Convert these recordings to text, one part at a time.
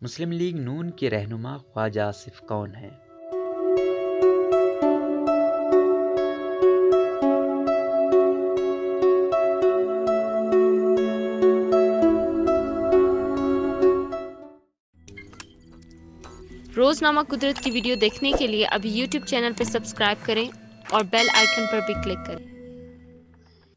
مسلم league نون کے رہنما خواجہ آصف کون ہیں؟ روزنامہ قدرت کی ویڈیو دیکھنے کے لیے ابھی یوٹیوب چینل پر سبسکرائب کریں اور بیل آئیکن پر بھی کلک کریں۔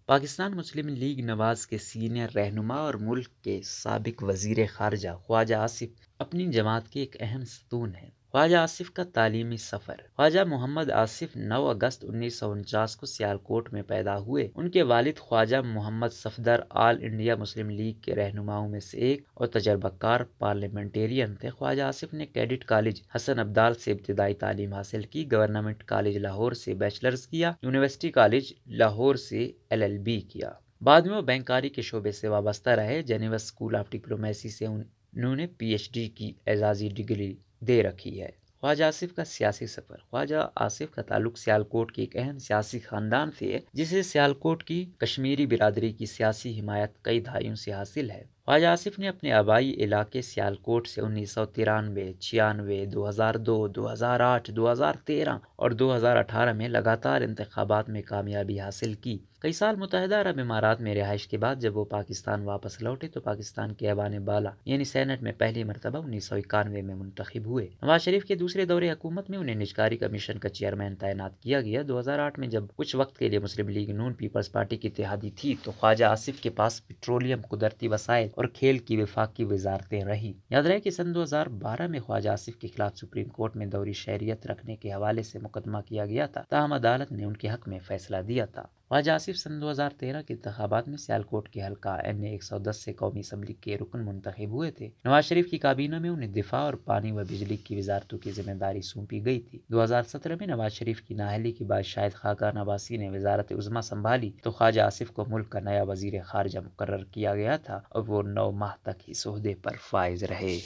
پاکستان مسلم لیگ نواز کے سینئر رہنما اور ملک کے سابق وزیر خارجہ خواجہ آصف اپنی جماعت کے ایک اہم ستون ہیں۔ خواجہ آصف کا تعلیمی سفر۔ خواجہ محمد آصف 9 اگست 1949 کو سیالکوٹ میں پیدا ہوئے۔ ان کے والد خواجہ محمد صفدر آل انڈیا مسلم لیگ کے رہنماؤں میں سے ایک اور تجربہ کار پارلیمنٹیرین تھے۔ خواجہ آصف نے کیڈٹ کالج حسن عبدال سے ابتدائی تعلیم حاصل کی، گورنمنٹ کالج لاہور سے بیچلرز کیا، یونیورسٹی کالج لاہور سے LLB کیا۔ بعد میں وہ بینکاری کے شعبے سے وابستہ رہے۔ جنیوا اسکول آف ڈپلومیسی سے انہوں نے PhD کی اعزازی ڈگری دے رکھی ہے۔ خواجہ آصف کا سیاسی سفر۔ خواجہ آصف کا تعلق سیالکوٹ کے ایک اہم سیاسی خاندان سے ہے، جسے سیالکوٹ کی کشمیری برادری کی سیاسی حمایت کئی دہائیوں سے حاصل ہے۔ خواجہ آصف نے اپنے آبائی علاقے سیالکوٹ سے 1993، 96، 2002، 2008، 2013 اور 2018 میں لگاتار انتخابات میں کامیابی حاصل کی۔ کئی سال متحدہ عرب امارات میں رہائش کے بعد جب وہ پاکستان واپس لوٹے تو پاکستان کے ایوان بالا یعنی سینٹ میں پہلی مرتبہ 1991 میں منتخب ہوئے۔ نواز شریف کے دوسرے دور حکومت میں انہیں نجکاری کمیشن کا چیئرمین تعینات کیا گیا۔ 2008 میں جب کچھ وقت کے لیے مسلم لیگ نون پیپلز پارٹی کی اتحادی تھی تو خواجہ آصف کے پاس پیٹرولیم، قدرتی وسائل اور کھیل کی وفاقی وزارتیں رہی۔ یاد رہے کہ سن 2012 میں خواجہ آصف کے خلاف سپریم کورٹ میں دوہری شہریت رکھنے کے حوالے سے مقدمہ کیا گیا تھا، تاہم عدالت نے ان کے حق میں فیصلہ دیا تھا۔ خواجہ آصف سن 2013 کے انتخابات میں سیالکوٹ کے حلقہ NA 110 سے قومی اسمبلی کے رکن منتخب ہوئے تھے۔ نواز شریف کی کابینہ میں انہیں دفاع اور پانی و بجلی کی وزارتوں کی ذمہ داری سونپی گئی تھی۔ 2017 میں نواز شریف کی نااہلی کے بعد شاہد خاقان عباسی نے وزارت عظمیٰ سنبھالی تو خواجہ آصف کو ملک کا نیا وزیر خارجہ مقرر کیا گیا تھا اور وہ 9 ماہ تک اس عہدے پر فائز رہے۔